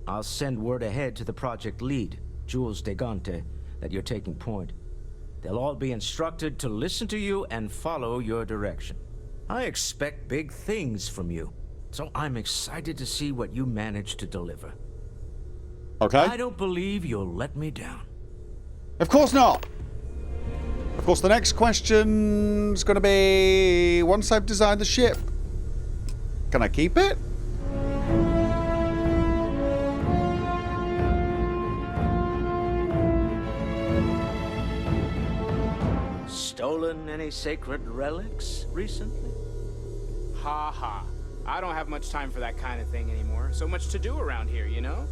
I'll send word ahead to the project lead, Jules Degante, that you're taking point. They'll all be instructed to listen to you and follow your direction. I expect big things from you, so I'm excited to see what you manage to deliver. Okay. I don't believe you'll let me down. Of course not. Of course, the next question's going to be, once I've designed the ship, can I keep it? Stolen any sacred relics recently? Ha ha. I don't have much time for that kind of thing anymore. So much to do around here, you know?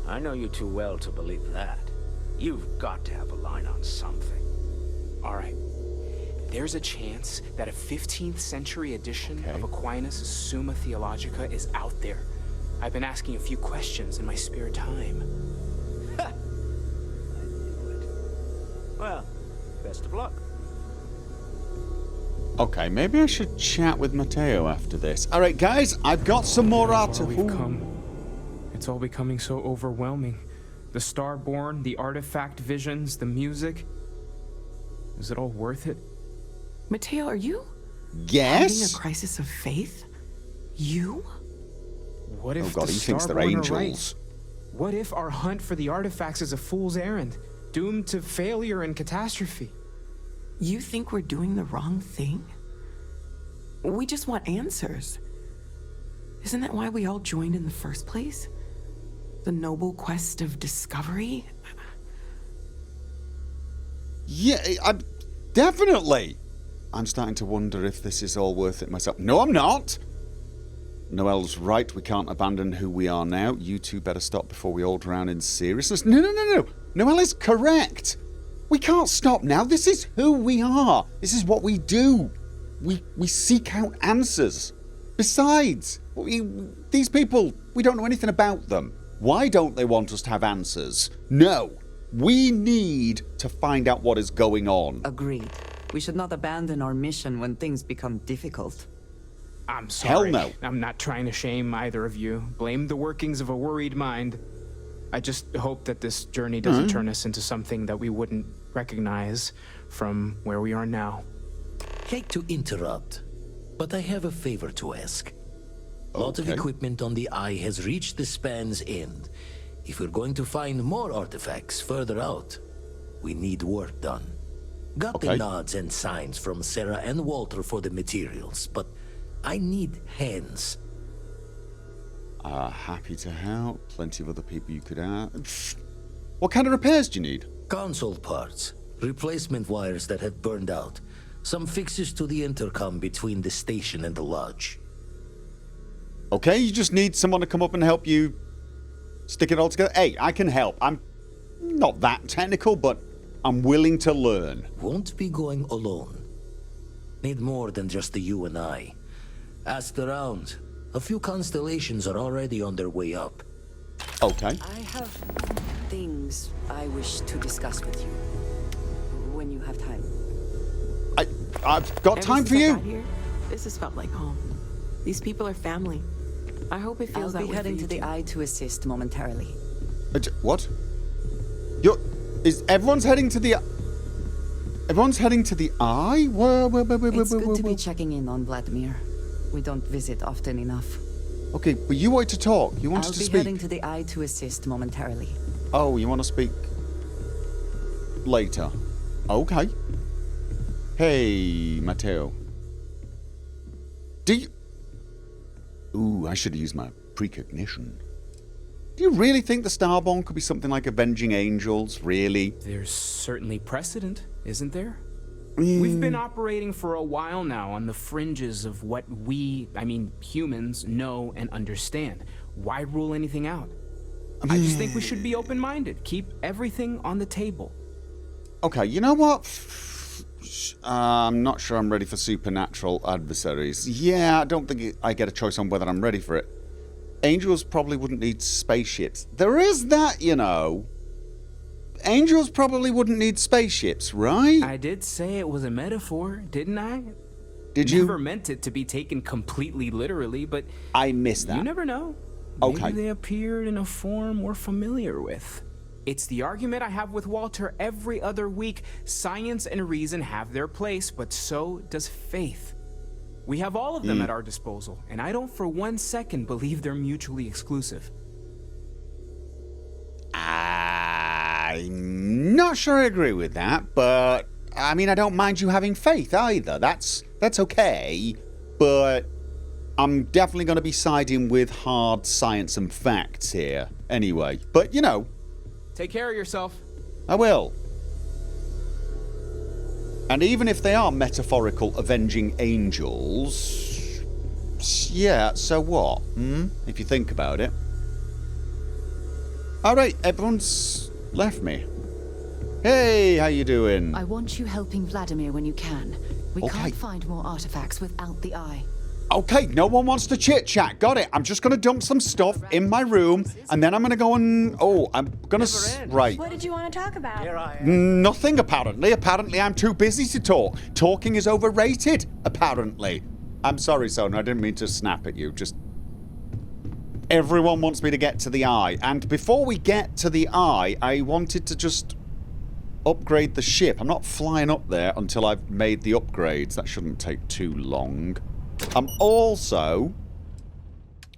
I know you too well to believe that. You've got to have a line on something. All right. There's a chance that a 15th century edition of Aquinas' Summa Theologica is out there. I've been asking a few questions in my spare time. I knew it. Well, best of luck. Okay, maybe I should chat with Matteo after this. All right, guys, I've got some more artifacts. It's all becoming so overwhelming. The Starborn, the artifact visions, the music. Is it all worth it? Matteo, are you Yes. having a crisis of faith? You? What if Oh god, the he thinks they're Starborn are angels. right? What if our hunt for the artifacts is a fool's errand, doomed to failure and catastrophe? You think we're doing the wrong thing? We just want answers. Isn't that why we all joined in the first place? The noble quest of discovery? Yeah, definitely. I'm starting to wonder if this is all worth it myself. No, I'm not. Noelle's right. We can't abandon who we are now. You two better stop before we all drown in seriousness. No. Noelle is correct. We can't stop now. This is who we are. This is what we do. We seek out answers. Besides, these people, we don't know anything about them. Why don't they want us to have answers? No. We need to find out what is going on. Agreed. We should not abandon our mission when things become difficult. I'm sorry. Hell no. I'm not trying to shame either of you. Blame the workings of a worried mind. I just hope that this journey doesn't turn us into something that we wouldn't recognize from where we are now. Hate to interrupt, but I have a favor to ask. A lot of equipment on the Eye has reached the span's end. If we're going to find more artifacts further out, we need work done. Got the nods and signs from Sarah and Walter for the materials, but I need hands. Happy to help. Plenty of other people you could ask. What kind of repairs do you need? Console parts, replacement wires that have burned out, some fixes to the intercom between the station and the lodge. Okay, you just need someone to come up and help you stick it all together. Hey, I can help. I'm not that technical, but I'm willing to learn. Won't be going alone. Need more than just the you and I. Asked around. A few constellations are already on their way up. Okay. I have things I wish to discuss with you. When you have time. I've got Ever time since for I you. got here, this has felt like home. These people are family. I hope it feels that I'll be way heading for to you the too. Eye to assist momentarily. What? Everyone's heading to the... Everyone's heading to the Eye? It's good to be checking in on Vladimir. We don't visit often enough. Okay, but you wanted to talk. You wanted I'll to be speak. heading to the Eye to assist momentarily. Oh, you want to speak later? Okay. Hey, Matteo. Do you... Ooh, I should have used my precognition. Do you really think the Starborn could be something like Avenging Angels? Really? There's certainly precedent, isn't there? We've been operating for a while now on the fringes of what humans, know and understand. Why rule anything out? I just think we should be open-minded. Keep everything on the table. Okay, you know what? I'm not sure I'm ready for supernatural adversaries. Yeah, I don't think I get a choice on whether I'm ready for it. Angels probably wouldn't need spaceships. There is that, you know. Angels probably wouldn't need spaceships, right? I did say it was a metaphor, didn't I? Did you? Never meant it to be taken completely literally, but I missed that. you never know. Okay. Maybe they appeared in a form we're familiar with. It's the argument I have with Walter every other week. Science and reason have their place, but so does faith. We have all of them at our disposal, and I don't for 1 second believe they're mutually exclusive. I'm not sure I agree with that, but I mean, I don't mind you having faith either. That's okay, but I'm definitely going to be siding with hard science and facts here anyway. But, you know, Take care of yourself. I will. And even if they are metaphorical avenging angels, yeah, so what? If you think about it. Alright, everyone's left me. Hey, how you doing? I want you helping Vladimir when you can. We Okay. can't find more artifacts without the eye. Okay, no one wants to chit-chat. Got it. I'm just going to dump some stuff in my room, and then I'm going to go and... Oh, I'm going to... Right. What did you want to talk about? Here I am. Nothing, apparently. Apparently, I'm too busy to talk. Talking is overrated, apparently. I'm sorry, Sona. I didn't mean to snap at you. Just... Everyone wants me to get to the eye. And before we get to the eye, I wanted to just upgrade the ship. I'm not flying up there until I've made the upgrades. That shouldn't take too long. I'm also...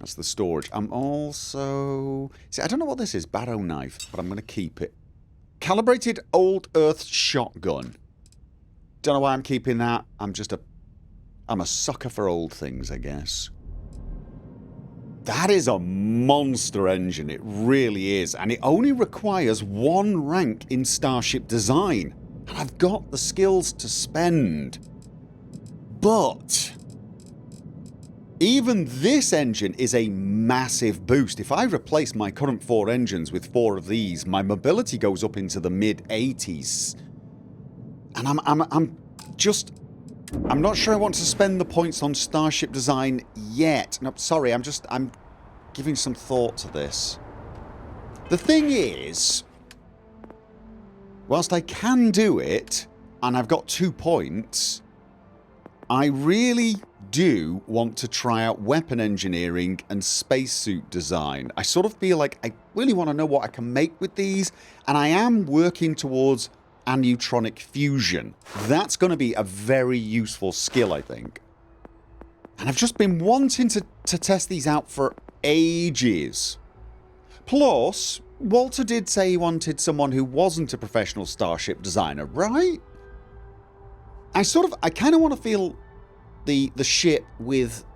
That's the storage. I'm also... See, I don't know what this is. Barrow knife. But I'm going to keep it. Calibrated Old Earth shotgun. Don't know why I'm keeping that. I'm a sucker for old things, I guess. That is a monster engine. It really is. And it only requires 1 rank in Starship Design. And I've got the skills to spend. But... even this engine is a massive boost. If I replace my current 4 engines with 4 of these, my mobility goes up into the mid-80s. And I'm not sure I want to spend the points on Starship Design yet. No, sorry, I'm giving some thought to this. The thing is, whilst I can do it, and I've got 2 points, I really do want to try out weapon engineering and spacesuit design. I sort of feel like I really want to know what I can make with these, and I am working towards anetronic fusion. That's going to be a very useful skill, I think. And I've just been wanting to test these out for ages. Plus, Walter did say he wanted someone who wasn't a professional starship designer, right? I kind of want to feel the ship with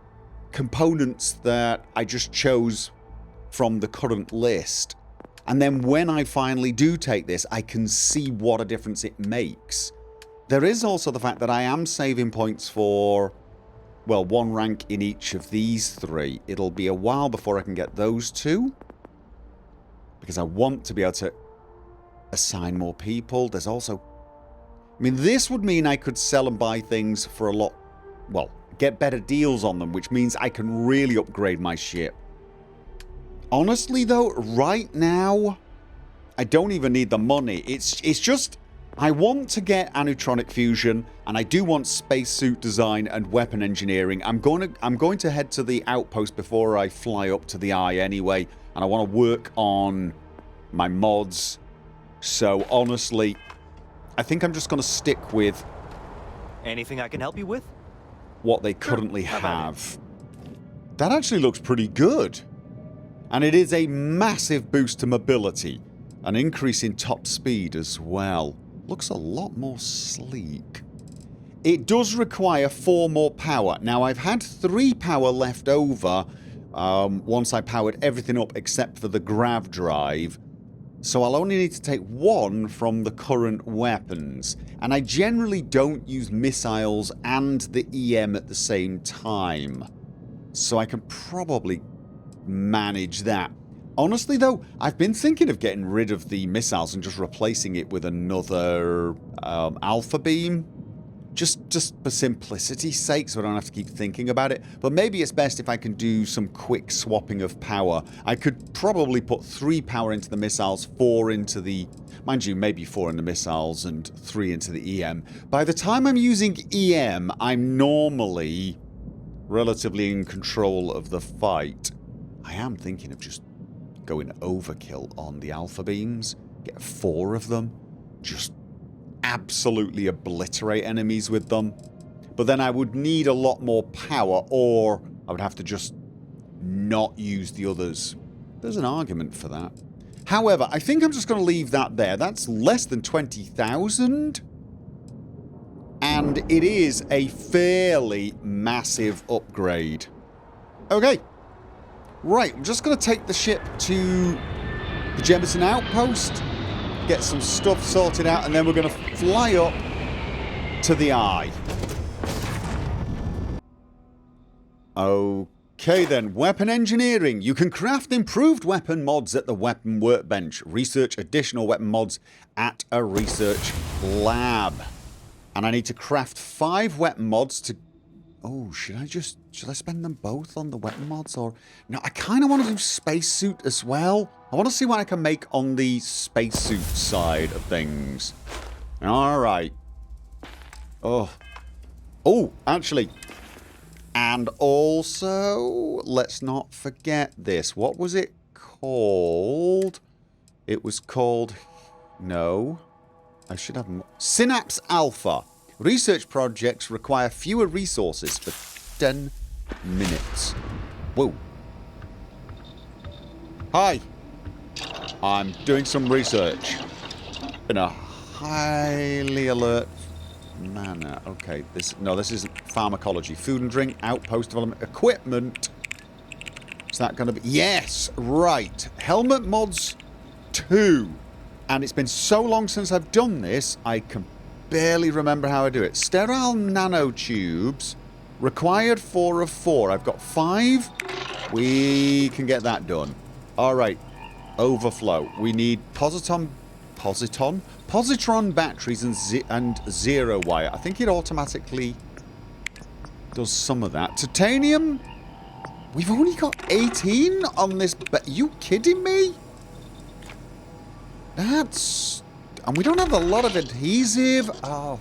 components that I just chose from the current list. And then when I finally do take this, I can see what a difference it makes. There is also the fact that I am saving points for, well, 1 rank in each of these 3. It'll be a while before I can get those 2. Because I want to be able to assign more people. There's also... I mean, this would mean I could sell and buy things for a lot... well, get better deals on them, which means I can really upgrade my ship. Honestly, though, right now, I don't even need the money. It's just... I want to get anetronic fusion, and I do want spacesuit design and weapon engineering. I'm going to head to the outpost before I fly up to the eye anyway, and I want to work on my mods. So, honestly, I think I'm just going to stick with... Anything I can help you with? What they currently have. That actually looks pretty good. And it is a massive boost to mobility. An increase in top speed as well. Looks a lot more sleek. It does require 4 more power. Now, I've had 3 power left over once I powered everything up except for the grav drive. So I'll only need to take 1 from the current weapons. And I generally don't use missiles and the EM at the same time. So I can probably manage that. Honestly, though, I've been thinking of getting rid of the missiles and just replacing it with another alpha beam. Just for simplicity's sake, so I don't have to keep thinking about it. But maybe it's best if I can do some quick swapping of power. I could probably put 3 power into the missiles, 4 into the... mind you, maybe 4 in the missiles and 3 into the EM. By the time I'm using EM, I'm normally relatively in control of the fight. I am thinking of just going overkill on the alpha beams. Get 4 of them. Just absolutely obliterate enemies with them. But then I would need a lot more power, or I would have to just not use the others. There's an argument for that. However, I think I'm just going to leave that there. That's less than 20,000. And it is a fairly massive upgrade. Okay. Right, I'm just going to take the ship to the Jemison Outpost, get some stuff sorted out, and then we're going to fly up to the Eye. Okay then, weapon engineering. You can craft improved weapon mods at the weapon workbench. Research additional weapon mods at a research lab. And I need to craft 5 weapon mods to... Oh, should I spend them both on the weapon mods, or... No, I kind of want to do spacesuit as well. I want to see what I can make on the spacesuit side of things. Alright. Oh, actually... And also, let's not forget this. What was it called? It was called... No. I should have... Synapse Alpha. Research projects require fewer resources for 10 minutes. Whoa. Hi. I'm doing some research. In a highly alert manner. Okay, this isn't pharmacology. Food and drink, outpost development, equipment. Is that going to be... Yes, right. Helmet mods 2. And it's been so long since I've done this, I can barely remember how I do it. Sterile nanotubes. Required 4 of 4. I've got 5. We can get that done. Alright. Overflow. We need positron batteries and zero wire. I think it automatically does some of that. Titanium? We've only got 18 on this. Are you kidding me? That's... And we don't have a lot of adhesive. Oh,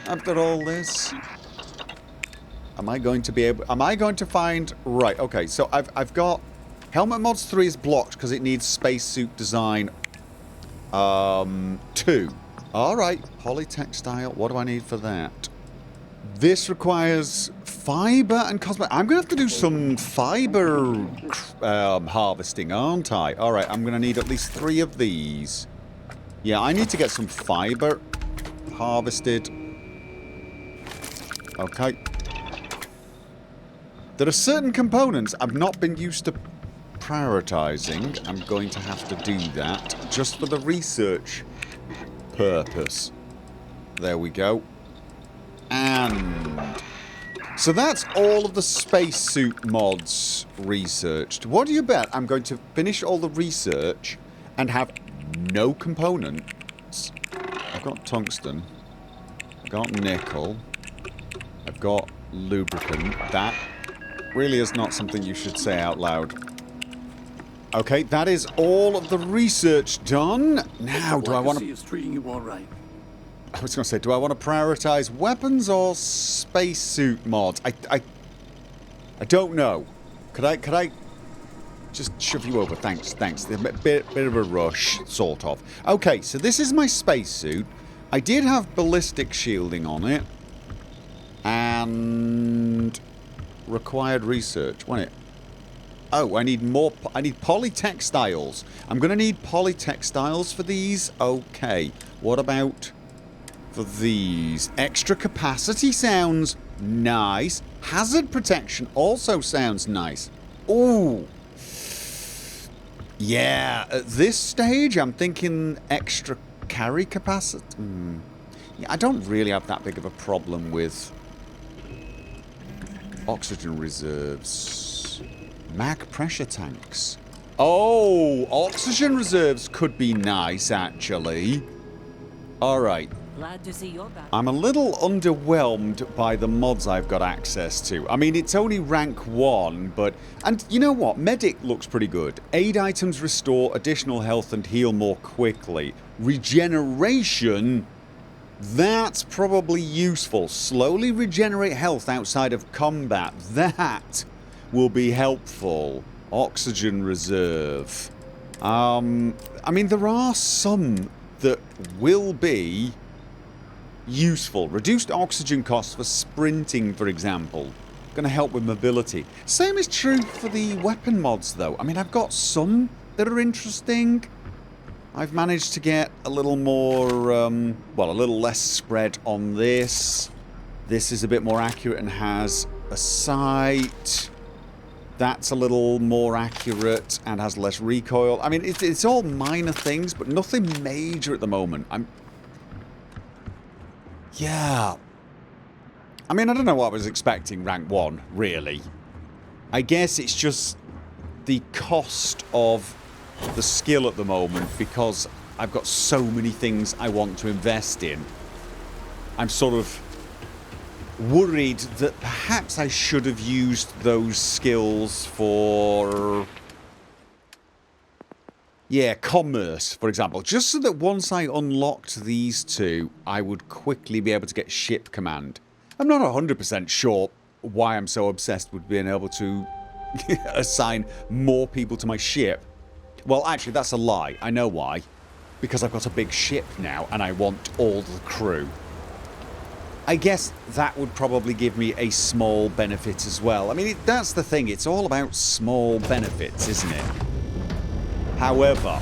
after all this. Am I going to be able... Am I going to find... Right, okay. So I've got... Helmet Mods 3 is blocked because it needs spacesuit design 2. Alright. Polytextile. What do I need for that? This requires fiber and cosmetic. I'm going to have to do some fiber harvesting, aren't I? Alright, I'm going to need at least 3 of these. Yeah, I need to get some fiber harvested. Okay. There are certain components I've not been used to prioritizing. I'm going to have to do that just for the research purpose. There we go. And so that's all of the spacesuit mods researched. What do you bet? I'm going to finish all the research and have no components. I've got tungsten. I've got nickel. I've got lubricant. That really is not something you should say out loud. Okay, that is all of the research done. Now, do I want to... is treating you all right. I was going to say, do I want to prioritize weapons or spacesuit mods? I don't know. Could I just shove you over? Thanks. A bit of a rush, sort of. Okay, so this is my spacesuit. I did have ballistic shielding on it. And required research, wasn't it? Oh, I need more. I need polytextiles. I'm going to need polytextiles for these. Okay. What about for these? Extra capacity sounds nice. Hazard protection also sounds nice. Ooh. Yeah, at this stage, I'm thinking extra carry capacity. Yeah, I don't really have that big of a problem with oxygen reserves. Mag pressure tanks. Oh, oxygen reserves could be nice, actually. Alright. Glad to see you're back. I'm a little underwhelmed by the mods I've got access to. I mean, it's only rank 1, but... And you know what? Medic looks pretty good. Aid items restore additional health and heal more quickly. Regeneration... That's probably useful. Slowly regenerate health outside of combat. That will be helpful. Oxygen reserve. I mean, there are some that will be useful. Reduced oxygen costs for sprinting, for example. Going to help with mobility. Same is true for the weapon mods, though. I mean, I've got some that are interesting. I've managed to get a little more, well, a little less spread on this. This is a bit more accurate and has a sight. That's a little more accurate and has less recoil. I mean, it's all minor things, but nothing major at the moment. Yeah. I mean, I don't know what I was expecting rank 1, really. I guess it's just the cost of the skill at the moment, because I've got so many things I want to invest in. I'm sort of worried that perhaps I should have used those skills for, yeah, commerce, for example. Just so that once I unlocked these two, I would quickly be able to get ship command. I'm not 100% sure why I'm so obsessed with being able to assign more people to my ship. Well, actually, that's a lie. I know why. Because I've got a big ship now, and I want all the crew. I guess that would probably give me a small benefit as well. I mean, that's the thing. It's all about small benefits, isn't it? However,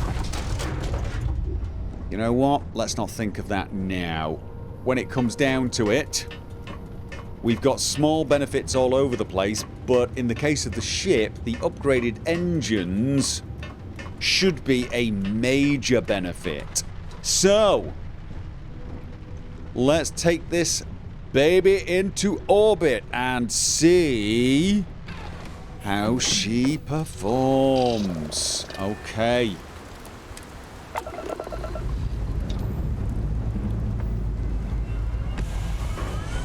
you know what? Let's not think of that now. When it comes down to it, we've got small benefits all over the place, but in the case of the ship, the upgraded engines should be a major benefit. So, let's take this baby into orbit and see how she performs. Okay.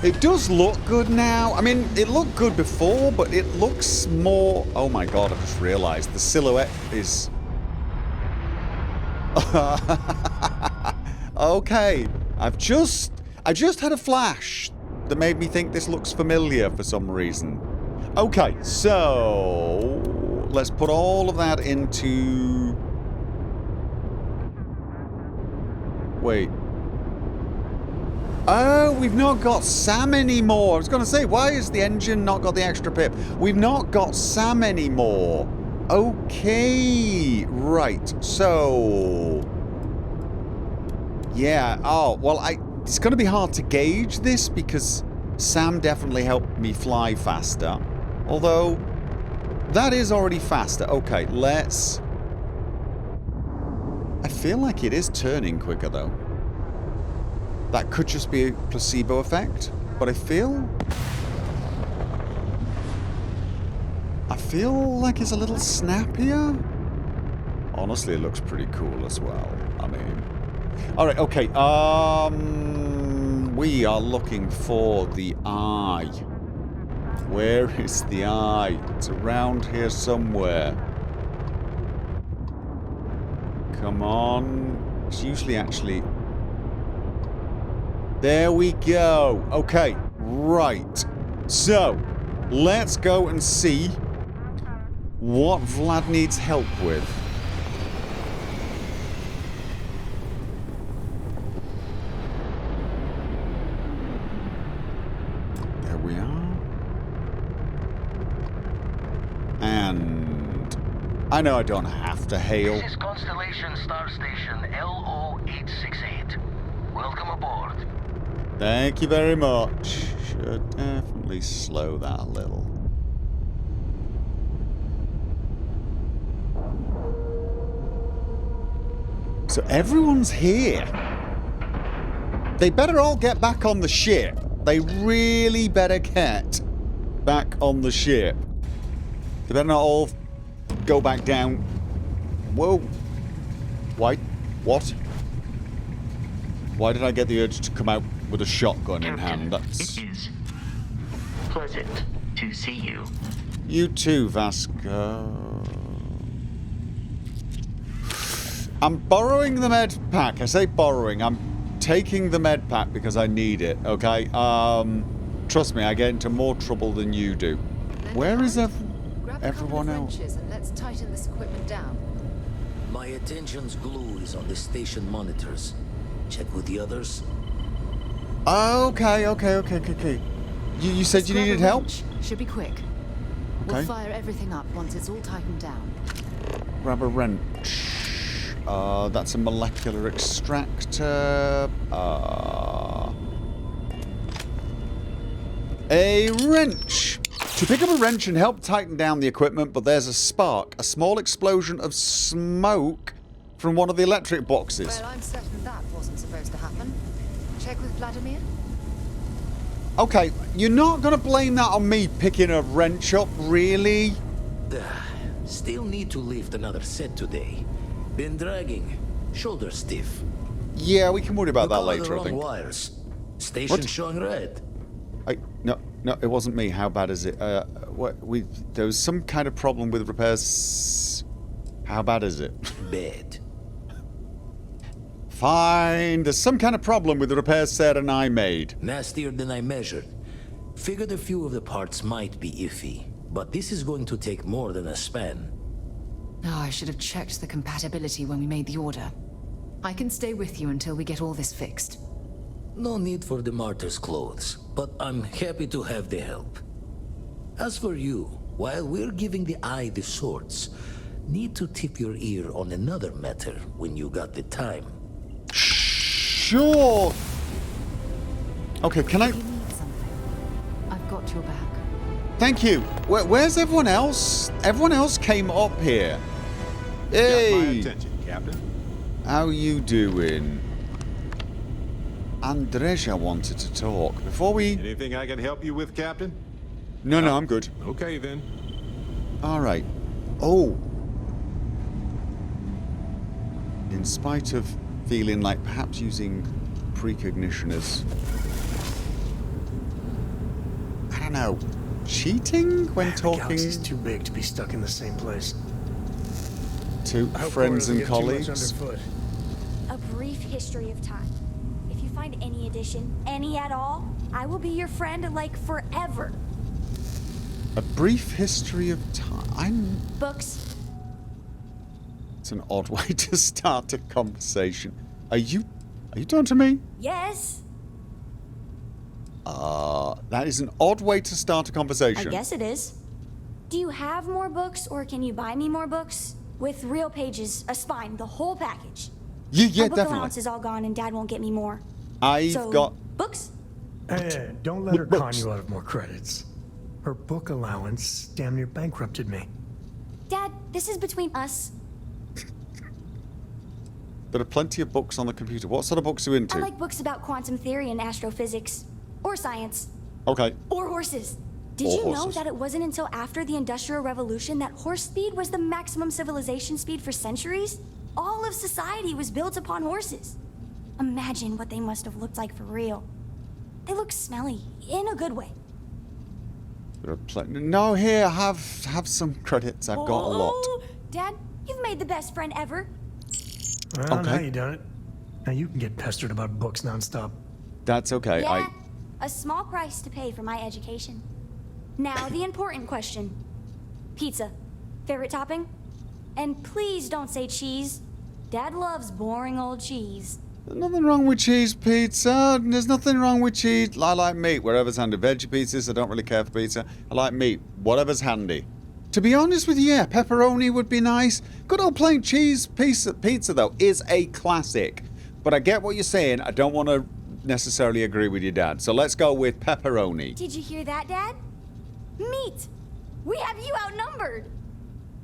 It does look good now. I mean, it looked good before, but it looks more... Oh my god, I just realised the silhouette is... Okay. I've just had a flash that made me think this looks familiar for some reason. Okay, so... let's put all of that into... Wait. Oh, we've not got Sam anymore. I was going to say, why has the engine not got the extra pip? We've not got Sam anymore. Okay. Right. So... yeah. Oh, well, it's going to be hard to gauge this because Sam definitely helped me fly faster. Although, that is already faster. Okay, let's... I feel like it is turning quicker, though. That could just be a placebo effect, but I feel like it's a little snappier. Honestly, it looks pretty cool as well. I mean... Alright, okay, we are looking for the eye. Where is the eye? It's around here somewhere. Come on. It's usually actually... There we go. Okay, right. So, let's go and see what Vlad needs help with. There we are. And I know I don't have to hail. This is Constellation Star Station LO868. Welcome aboard. Thank you very much. Should definitely slow that a little. So everyone's here. They better all get back on the ship. They really better get back on the ship. They better not all go back down. Whoa. Why? What? Why did I get the urge to come out with a shotgun in hand? That's... It is pleasant to see you. You too, Vasco. I'm borrowing the med pack. I say borrowing. I'm taking the med pack because I need it, okay? Trust me, I get into more trouble than you do. Where is everyone else. And let's tighten this equipment down. My attention's glue is on the station monitors. Check with the others. Okay. You said you needed help? Should be quick. We'll Okay. fire everything up once it's all tightened down. Grab a wrench. That's a molecular extractor. A wrench. To pick up a wrench and help tighten down the equipment, but there's a spark, a small explosion of smoke from one of the electric boxes. Well, I'm certain that wasn't supposed to happen. Check with Vladimir. Okay, you're not going to blame that on me picking a wrench up, really? Still need to lift another set today. Been dragging. Shoulder stiff. Yeah, we can worry about that Look at later, the I wrong think. wires. Station What? showing red. No, it wasn't me. How bad is it? There was some kind of problem with repairs. How bad is it? Bad. Fine. There's some kind of problem with the repairs Sarah and I made. Nastier than I measured. Figured a few of the parts might be iffy, but this is going to take more than a span. Oh, I should have checked the compatibility when we made the order. I can stay with you until we get all this fixed. No need for the martyr's clothes, but I'm happy to have the help. As for you, while we're giving the eye the sorts, need to tip your ear on another matter when you got the time. Sure. Okay, can I... If you need something, I've got your back. Thank you. Where's everyone else? Everyone else came up here. Hey. Got my attention, Captain. How you doing? Andreja wanted to talk. Before we... Anything I can help you with, Captain? No, I'm good. Okay, then. Alright. Oh. In spite of feeling like perhaps using precognition as... I don't know. Cheating when The talking galaxy's too big to be stuck in the same place. to I hope friends Cora and doesn't get too much colleagues? underfoot. A brief history of time. If you find any edition, any at all, I will be your friend like forever. A brief history of time. Books. It's an odd way to start a conversation. Are you talking to me? Yes. That is an odd way to start a conversation. I guess it is. Do you have more books, or can you buy me more books? With real pages, a spine, the whole package. Yeah, My book definitely. allowance is all gone and Dad won't get me more. I've So, got... books? Hey, don't let her Books. con you out of more credits. Her book allowance damn near bankrupted me. Dad, this is between us. There are plenty of books on the computer. What sort of books are you into? I like books about quantum theory and astrophysics. Or science. Okay. Or horses. Did Or you know horses. that it wasn't until after the Industrial Revolution that horse speed was the maximum civilization speed for centuries? All of society was built upon horses. Imagine what they must have looked like for real. They look smelly, in a good way. There are no, here, have some credits. I've got a lot. Oh, Dad, you've made the best friend ever. Well, Okay. now you done it. Now you can get pestered about books nonstop. That's okay. Yeah, a small price to pay for my education. Now, the important question. Pizza. Favorite topping? And please don't say cheese. Dad loves boring old cheese. There's nothing wrong with cheese pizza. There's nothing wrong with cheese. I like meat, wherever's handy. Veggie pizzas, I don't really care for pizza. I like meat, whatever's handy. To be honest with you, yeah, pepperoni would be nice. Good old plain cheese pizza, though, is a classic. But I get what you're saying. I don't want to necessarily agree with your dad. So let's go with pepperoni. Did you hear that, Dad? Meat. We have you outnumbered.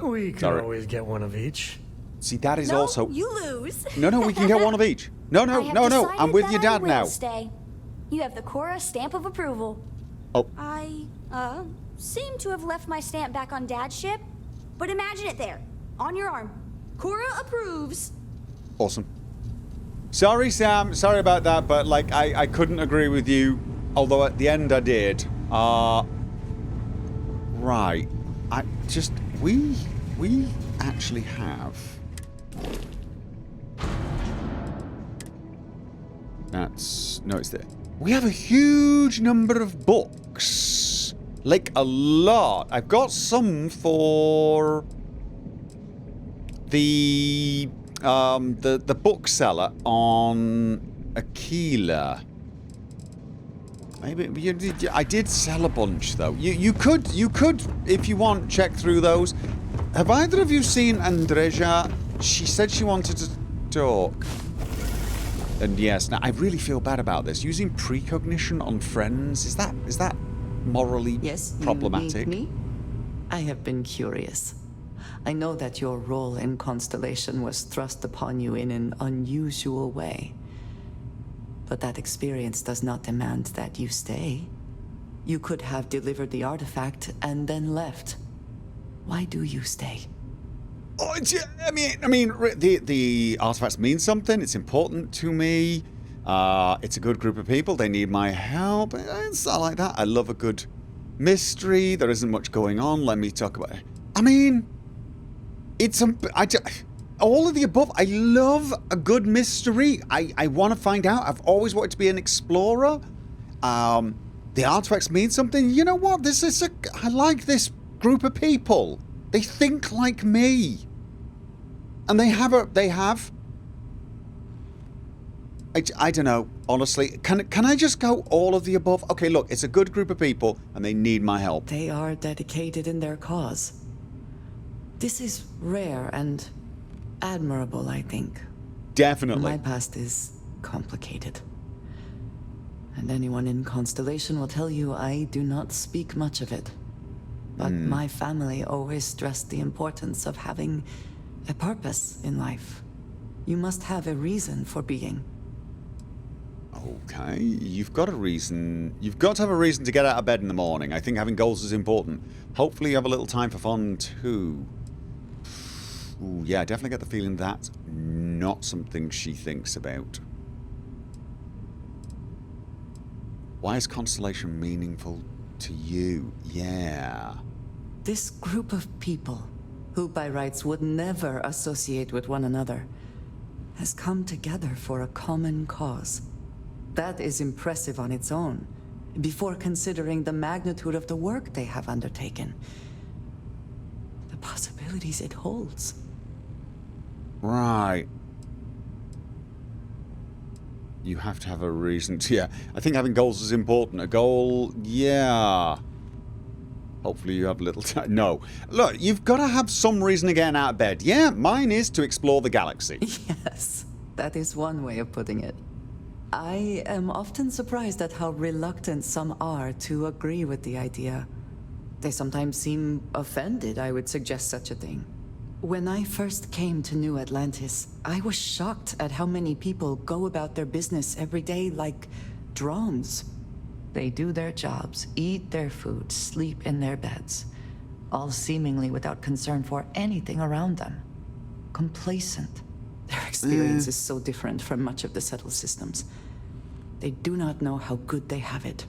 We can Sorry. always get one of each. See, that is No, also... you lose. No, we can get one of each. No, I have I'm decided with that your I dad will now. Stay. You have the Cora stamp of approval. Oh. I, seem to have left my stamp back on Dad's ship, but imagine it there, on your arm. Cora approves. Awesome. Sorry, Sam. Sorry about that, but, like, I couldn't agree with you. Although at the end I did. Right. We actually have... No, it's there. We have a huge number of books. Like, a lot. I've got some for the bookseller on Aquila. Maybe I did sell a bunch though. You could, if you want, check through those. Have either of you seen Andreja? She said she wanted to talk. And yes, now I really feel bad about this. Using precognition on friends, is that morally problematic? You need me? I have been curious. I know that your role in Constellation was thrust upon you in an unusual way. But that experience does not demand that you stay. You could have delivered the artifact and then left. Why do you stay? Oh, I mean, the artifacts mean something. It's important to me. It's a good group of people. They need my help. It's not like that. I love a good mystery. There isn't much going on. Let me talk about it. I mean, it's all of the above. I love a good mystery. I want to find out. I've always wanted to be an explorer. The artifacts mean something. You know what? I like this group of people. They think like me. And they have I don't know, honestly. Can I just go all of the above? Okay, look, it's a good group of people and they need my help. They are dedicated in their cause. This is rare and admirable, I think. Definitely. My past is complicated. And anyone in Constellation will tell you I do not speak much of it. But my family always stressed the importance of having a purpose in life. You must have a reason for being. Okay, you've got a reason. You've got to have a reason to get out of bed in the morning. I think having goals is important. Hopefully you have a little time for fun too. Ooh, yeah, I definitely get the feeling that's not something she thinks about. Why is Constellation meaningful to you? Yeah. This group of people, who by rights would never associate with one another, has come together for a common cause. That is impressive on its own, before considering the magnitude of the work they have undertaken. The possibilities it holds. Right. You have to have a reason to, yeah. I think having goals is important. A goal, yeah. Hopefully you have a little time. No. Look, you've got to have some reason to get out of bed. Yeah, mine is to explore the galaxy. Yes, that is one way of putting it. I am often surprised at how reluctant some are to agree with the idea. They sometimes seem offended I would suggest such a thing. When I first came to New Atlantis, I was shocked at how many people go about their business every day like drones. They do their jobs, eat their food, sleep in their beds, all seemingly without concern for anything around them. Complacent. Their experience is so different from much of the settled systems. They do not know how good they have it.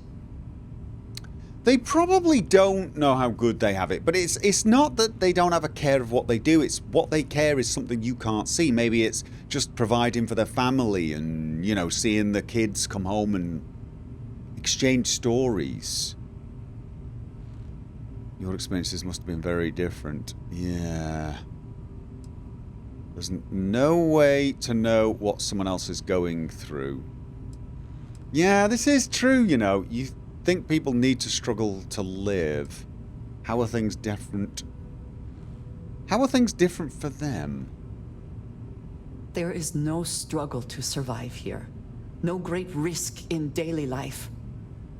They probably don't know how good they have it, but it's not that they don't have a care of what they do. It's what they care is something you can't see. Maybe it's just providing for their family and, you know, seeing the kids come home and exchange stories. Your experiences must have been very different. Yeah. There's no way to know what someone else is going through. Yeah, this is true, you know. You think people need to struggle to live. How are things different? How are things different for them? There is no struggle to survive here. No great risk in daily life.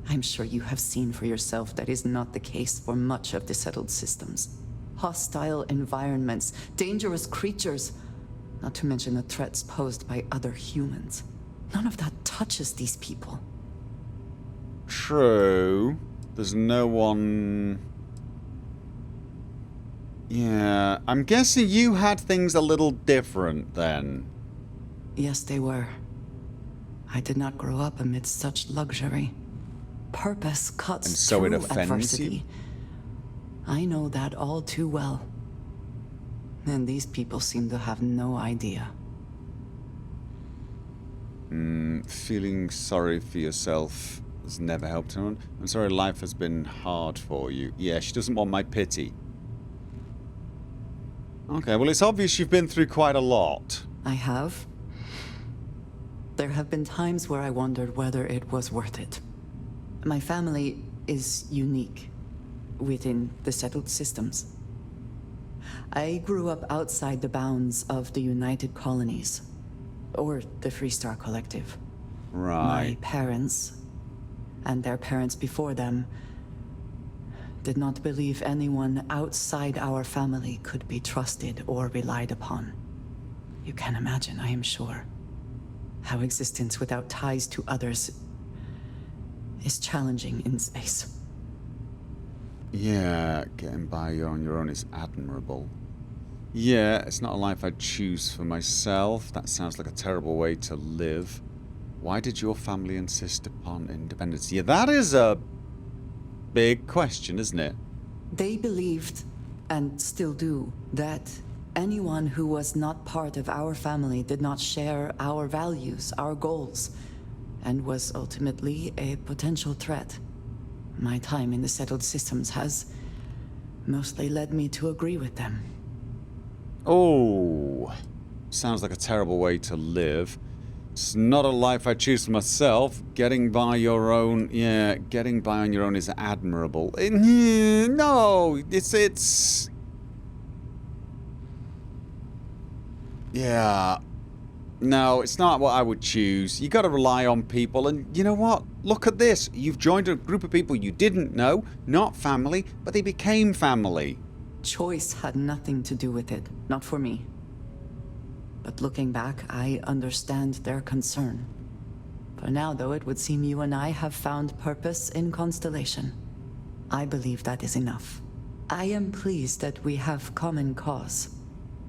I'm sure you have seen for yourself that is not the case for much of the settled systems. Hostile environments, dangerous creatures, not to mention the threats posed by other humans. None of that touches these people. True. There's no one... Yeah, I'm guessing you had things a little different then. Yes, they were. I did not grow up amidst such luxury. Purpose cuts and so through it offends adversity. you? I know that all too well. And these people seem to have no idea. Feeling sorry for yourself has never helped anyone. I'm sorry life has been hard for you. Yeah, she doesn't want my pity. Okay, well, it's obvious you've been through quite a lot. I have. There have been times where I wondered whether it was worth it. My family is unique within the settled systems. I grew up outside the bounds of the United Colonies, or the Freestar Collective. Right. My parents, and their parents before them, did not believe anyone outside our family could be trusted or relied upon. You can imagine, I am sure, how existence without ties to others is challenging in space. Yeah, getting by on your own is admirable. Yeah, it's not a life I'd choose for myself. That sounds like a terrible way to live. Why did your family insist upon independence? Yeah, that is a big question, isn't it? They believed, and still do, that anyone who was not part of our family did not share our values, our goals, and was ultimately a potential threat. My time in the settled systems has mostly led me to agree with them. Oh, sounds like a terrible way to live. It's not a life I choose for myself. Getting by your own, yeah, getting by on your own is admirable. No, it's... Yeah. No, it's not what I would choose. You gotta rely on people, and you know what? Look at this. You've joined a group of people you didn't know, not family, but they became family. Choice had nothing to do with it, not for me. But looking back, I understand their concern. For now, though, it would seem you and I have found purpose in Constellation. I believe that is enough. I am pleased that we have common cause,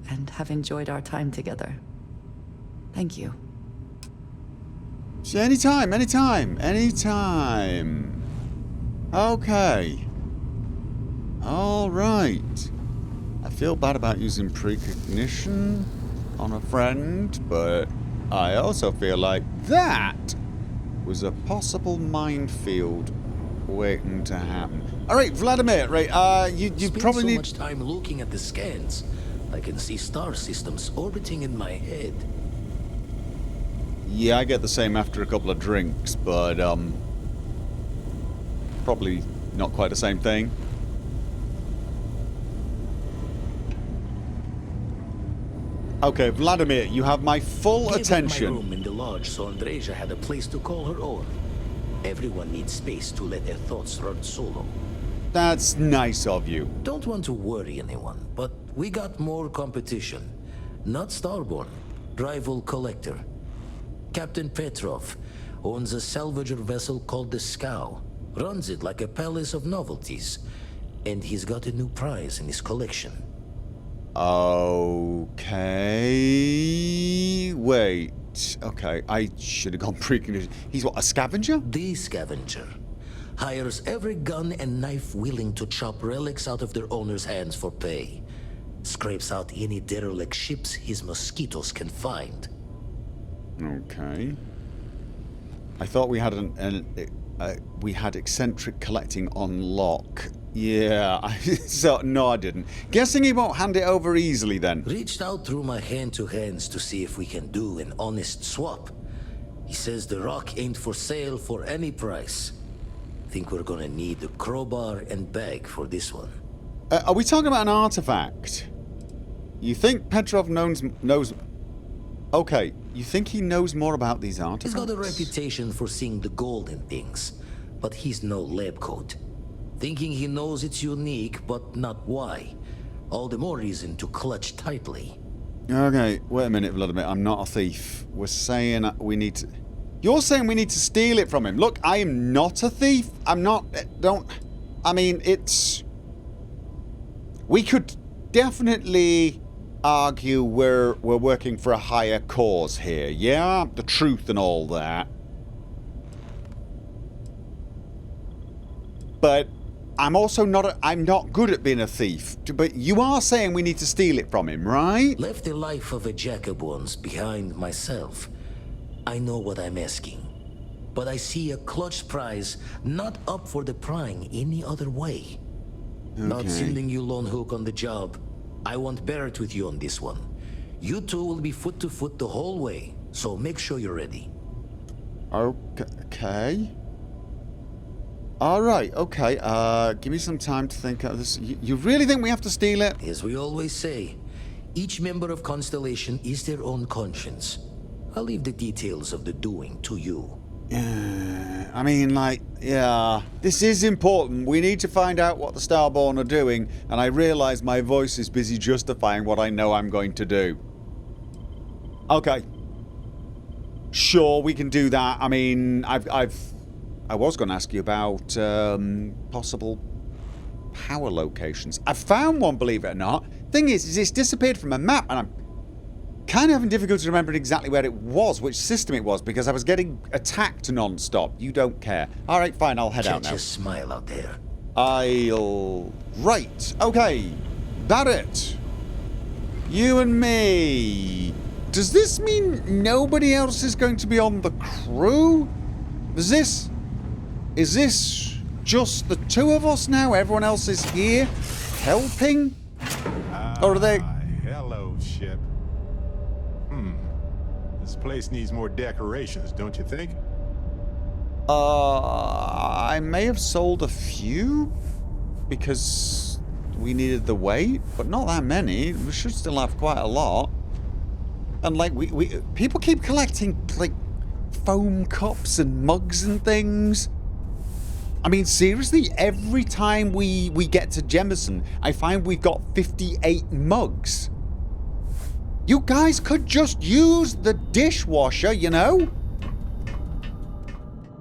and have enjoyed our time together. Thank you. Anytime, anytime, anytime. Okay. Alright. I feel bad about using precognition on a friend, but I also feel like that was a possible minefield waiting to happen. Alright, Vladimir, right, you probably need... so much time looking at the scans. I can see star systems orbiting in my head. Yeah, I get the same after a couple of drinks, but, probably not quite the same thing. Okay, Vladimir, you have my full attention. My room in the lodge, so Andreja had a place to call her own. Everyone needs space to let their thoughts run solo. That's nice of you. Don't want to worry anyone, but we got more competition. Not Starborn, rival collector. Captain Petrov owns a salvager vessel called the Scow. Runs it like a palace of novelties. And he's got a new prize in his collection. Okay... Wait... Okay, I should have gone preconditioned. He's what, a scavenger? The scavenger. Hires every gun and knife willing to chop relics out of their owner's hands for pay. Scrapes out any derelict ships his mosquitoes can find. Okay. I thought we had we had eccentric collecting on lock. Yeah, no, I didn't. Guessing he won't hand it over easily then. Reached out through my hand-to-hands to see if we can do an honest swap. He says the rock ain't for sale for any price. Think we're gonna need the crowbar and bag for this one. Are we talking about an artifact? You think Petrov knows... Okay, you think he knows more about these artifacts? He's got a reputation for seeing the gold in things, but he's no lab coat. Thinking he knows it's unique, but not why. All the more reason to clutch tightly. Okay, wait a minute, Vladimir. I'm not a thief. We're saying we need to... You're saying we need to steal it from him. Look, I am not a thief. I'm not... I mean, it's... We could definitely argue we're working for a higher cause here, yeah? The truth and all that. But I'm also not... I'm not good at being a thief. But you are saying we need to steal it from him, right? Left the life of a jack-of-ones behind myself. I know what I'm asking. but I see a clutch prize not up for the prying any other way. Not sending you lone hook on the job. I want Barrett with you on this one. You two will be foot to foot the whole way, so make sure you're ready. Okay. Alright, okay. Give me some time to think of this. You really think we have to steal it? As we always say, each member of Constellation is their own conscience. I'll leave the details of the doing to you. I mean, like, yeah. This is important. We need to find out what the Starborn are doing, and I realize my voice is busy justifying what I know I'm going to do. Okay. Sure, we can do that. I mean, I was going to ask you about possible power locations. I found one, believe it or not. Thing is it's disappeared from a map, and I'm kind of having difficulty remembering exactly where it was, which system it was, because I was getting attacked non-stop. You don't care. All right, fine, I'll head out now. Can't you smile out there? Right, okay. Barrett. You and me. Does this mean nobody else is going to be on the crew? Is this just the two of us now? Everyone else is here helping? Or are they... Hello, ship. This place needs more decorations, don't you think? I may have sold a few because we needed the weight, but not that many. We should still have quite a lot. And like people keep collecting like foam cups and mugs and things. I mean, seriously, every time we get to Jemison, I find we've got 58 mugs. You guys could just use the dishwasher, you know?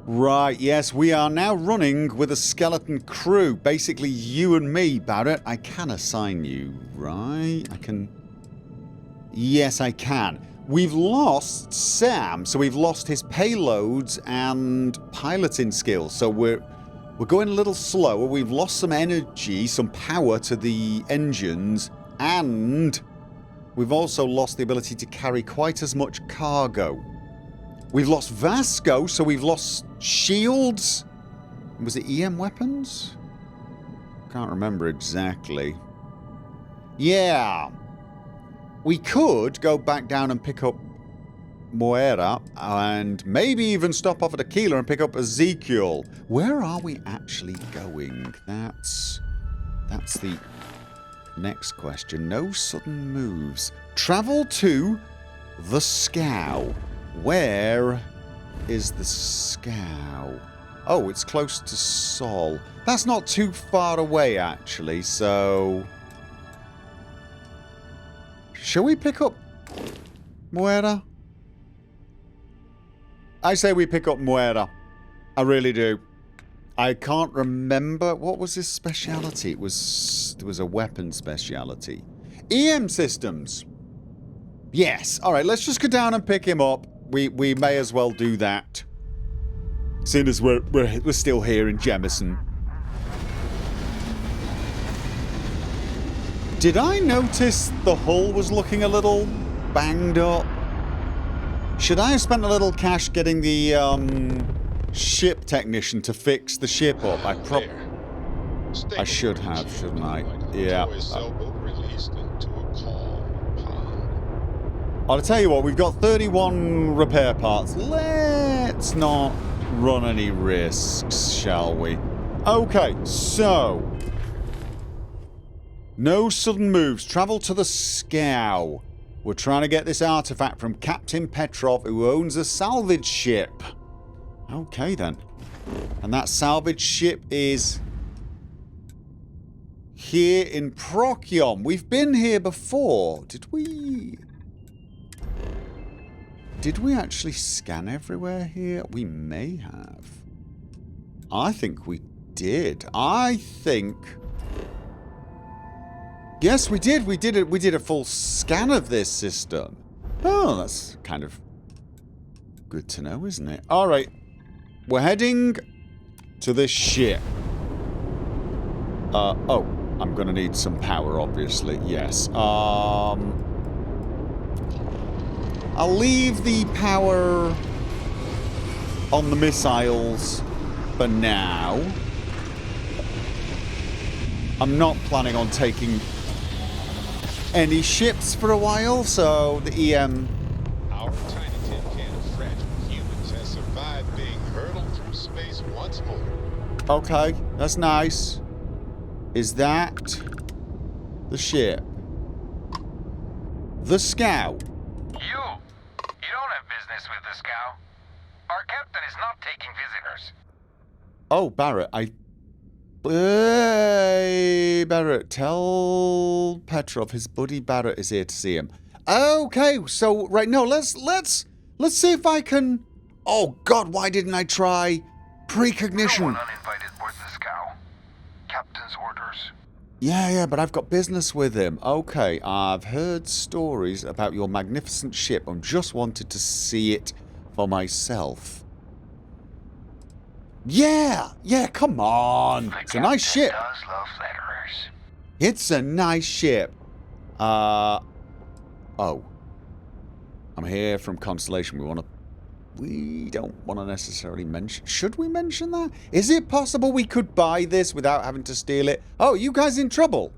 Right, yes, we are now running with a skeleton crew. Basically, you and me, Barrett. I can assign you, right? I can... Yes, I can. We've lost Sam, so we've lost his payloads and piloting skills. So we're going a little slower. We've lost some energy, some power to the engines, and we've also lost the ability to carry quite as much cargo. We've lost Vasco, so we've lost shields. Was it EM weapons? Can't remember exactly. Yeah. We could go back down and pick up Moira and maybe even stop off at Aquila and pick up Ezekiel. Where are we actually going? That's the next question. No sudden moves. Travel to the Scow. Where is the Scow? Oh, it's close to Sol. That's not too far away, actually, so... Shall we pick up Moira? I say we pick up Moira. I really do. I can't remember. What was his speciality? There was a weapon speciality. EM systems. Yes. All right, let's just go down and pick him up. We may as well do that. Seeing as we're still here in Jemison. Did I notice the hull was looking a little banged up? Should I have spent a little cash getting the ship technician to fix the ship up? I should have, shouldn't I? Yeah. I'll tell you what, we've got 31 repair parts. Let's not run any risks, shall we? Okay, so... No sudden moves. Travel to the Scow. We're trying to get this artifact from Captain Petrov, who owns a salvage ship. Okay, then. And that salvage ship is... here in Procyon. We've been here before. Did we actually scan everywhere here? We may have. I think we did. I think... Yes, we did. We did a full scan of this system. Oh, that's kind of good to know, isn't it? All right. We're heading to this ship. Oh, I'm going to need some power, obviously. Yes. I'll leave the power on the missiles for now. I'm not planning on taking any ships for a while, so the EM... Our tiny tin can of fragile humans has survived being hurtled through space once more. Okay, that's nice. Is that the ship? The Scout. You don't have business with the Scout. Our captain is not taking visitors. Oh, Barrett, Hey, Barrett, tell Petrov his buddy Barrett is here to see him. Okay, so right now let's see if I can. Oh God, why didn't I try precognition? No one uninvited board the Scout. Captain's orders. Yeah, but I've got business with him. Okay, I've heard stories about your magnificent ship and just wanted to see it for myself. Yeah, come on. It's a nice ship. Does love flatterers. It's a nice ship. Oh. I'm here from Constellation. We don't want to necessarily mention... Should we mention that? Is it possible we could buy this without having to steal it? Oh, you guys in trouble?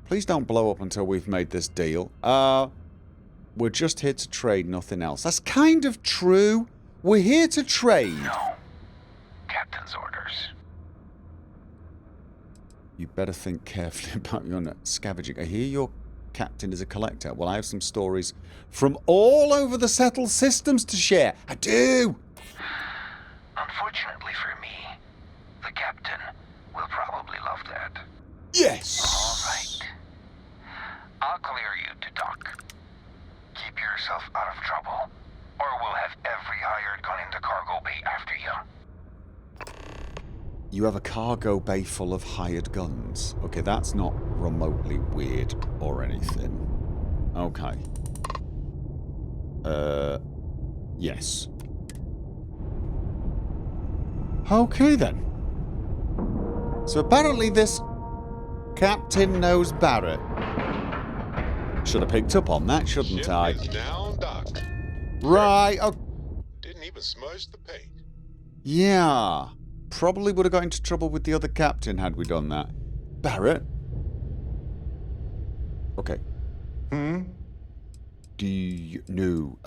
Please don't blow up until we've made this deal. We're just here to trade, nothing else. That's kind of true. We're here to trade. No. Captain's orders. You better think carefully about your scavenging. I hear your captain is a collector. Well, I have some stories from all over the settled systems to share. I do! Unfortunately for me, the captain will probably love that. Yes! All right. I'll clear you to dock. Keep yourself out of trouble, or we'll have every hired gun in the cargo bay after you. You have a cargo bay full of hired guns. Okay, that's not remotely weird or anything. Okay. Yes. Okay then. So apparently this captain knows Barrett. Should have picked up on that, shouldn't I? Is down, Doc. Right. Oh. Didn't even smudge the paint. Yeah. Probably would have got into trouble with the other captain had we done that. Barrett? Okay. Do you... No.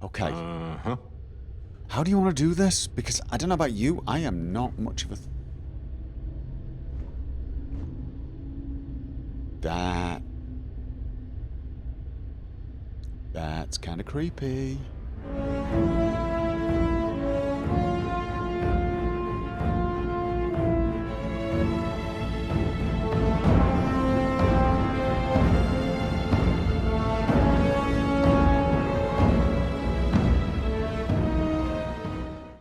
Okay. Uh-huh. How do you want to do this? Because I don't know about you, I am not much of a... That's kind of creepy.